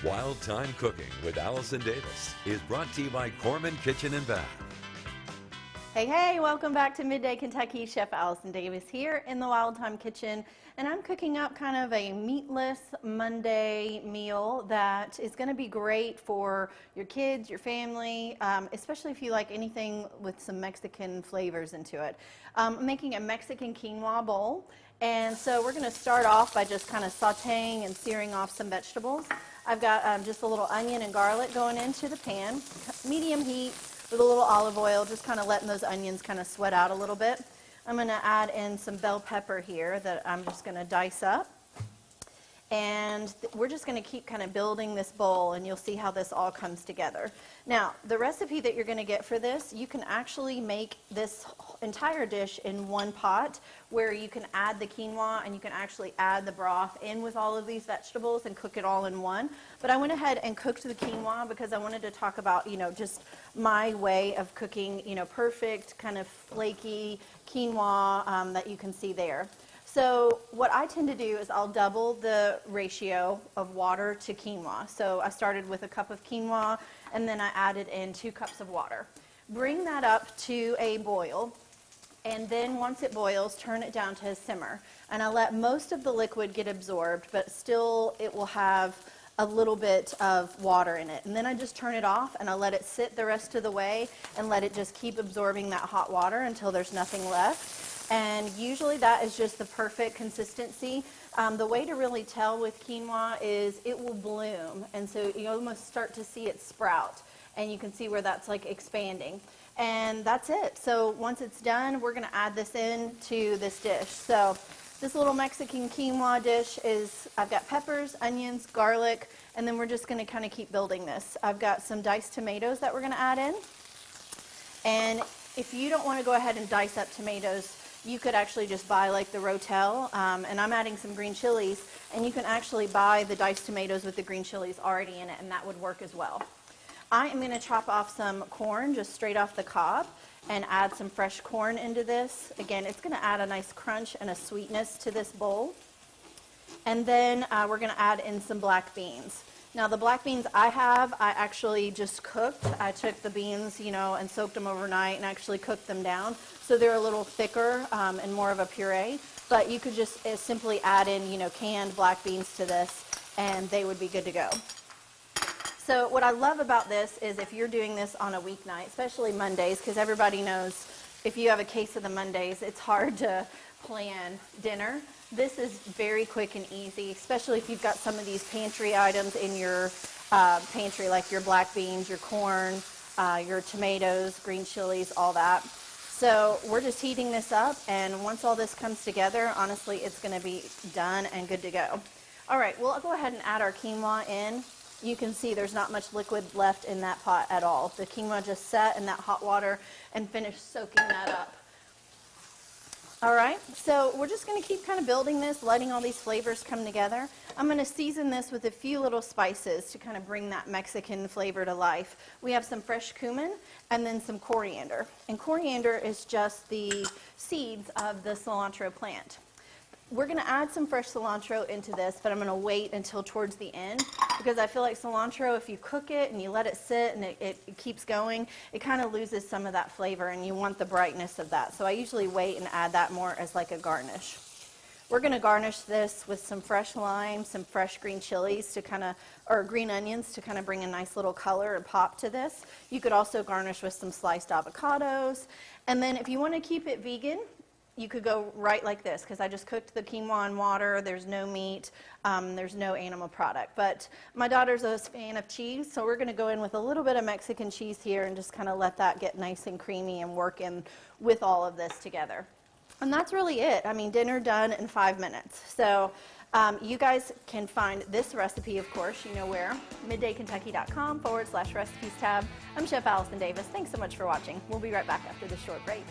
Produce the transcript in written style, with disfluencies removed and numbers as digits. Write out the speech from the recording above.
Wild Thyme Cooking with Allison Davis is brought to you by Corman Kitchen and Bath. Hey, welcome back to Midday Kentucky. Chef Allison Davis here in the Wild Thyme Kitchen, and I'm cooking up kind of a meatless Monday meal that is going to be great for your kids, your family, especially if you like anything with some Mexican flavors into it. I'm making a Mexican quinoa bowl, and so we're going to start off by just kind of sauteing and searing off some vegetables. I've got just a little onion and garlic going into the pan, medium heat, with a little olive oil, just kind of letting those onions kind of sweat out a little bit. I'm going to add in some bell pepper here that I'm just going to dice up. And we're just going to keep kind of building this bowl, and you'll see how this all comes together. Now, the recipe that you're going to get for this, you can actually make this entire dish in one pot, where you can add the quinoa and you can actually add the broth in with all of these vegetables and cook it all in one. But I went ahead and cooked the quinoa because I wanted to talk about, just my way of cooking, perfect kind of flaky quinoa that you can see there. So what I tend to do is I'll double the ratio of water to quinoa. So I started with a cup of quinoa, and then I added in 2 cups of water. Bring that up to a boil, and then once it boils, turn it down to a simmer. And I let most of the liquid get absorbed, but still it will have a little bit of water in it. And then I just turn it off, and I let it sit the rest of the way and let it just keep absorbing that hot water until there's nothing left. And usually that is just the perfect consistency. The way to really tell with quinoa is it will bloom, and so you almost start to see it sprout, and you can see where that's like expanding. And that's it. So once it's done, we're going to add this into this dish. So this little Mexican quinoa dish is, I've got peppers, onions, garlic, and then we're just going to kind of keep building this. I've got some diced tomatoes that we're going to add in. And if you don't want to go ahead and dice up tomatoes, you could actually just buy like the Rotel, and I'm adding some green chilies, and you can actually buy the diced tomatoes with the green chilies already in it, and that would work as well. I am going to chop off some corn just straight off the cob and add some fresh corn into this. Again, it's going to add a nice crunch and a sweetness to this bowl. And then we're going to add in some black beans. Now the black beans I actually just cooked. I took the beans, and soaked them overnight and actually cooked them down. So they're a little thicker and more of a puree. But you could just simply add in, canned black beans to this, and they would be good to go. So what I love about this is if you're doing this on a weeknight, especially Mondays, because everybody knows if you have a case of the Mondays, it's hard to plan dinner. This is very quick and easy, especially if you've got some of these pantry items in your pantry, like your black beans, your corn, your tomatoes, green chilies, all that. So we're just heating this up, and once all this comes together, honestly, it's going to be done and good to go. All right, we'll go ahead and add our quinoa in. You can see there's not much liquid left in that pot at all. The quinoa just sat in that hot water and finished soaking that up. All right, so we're just going to keep kind of building this, letting all these flavors come together. I'm going to season this with a few little spices to kind of bring that Mexican flavor to life. We have some fresh cumin and then some coriander. And coriander is just the seeds of the cilantro plant. We're going to add some fresh cilantro into this, but I'm going to wait until towards the end, because I feel like cilantro, if you cook it and you let it sit and it keeps going, it kind of loses some of that flavor, and you want the brightness of that. So I usually wait and add that more as like a garnish. We're going to garnish this with some fresh lime, some fresh green chilies or green onions to kind of bring a nice little color and pop to this. You could also garnish with some sliced avocados. And then if you want to keep it vegan, you could go right like this, because I just cooked the quinoa in water. There's no meat. There's no animal product. But my daughter's a fan of cheese, so we're going to go in with a little bit of Mexican cheese here and just kind of let that get nice and creamy and work in with all of this together. And that's really it. I mean, dinner done in 5 minutes. So you guys can find this recipe, of course, you know where, middaykentucky.com/recipes tab. I'm Chef Allison Davis. Thanks so much for watching. We'll be right back after this short break.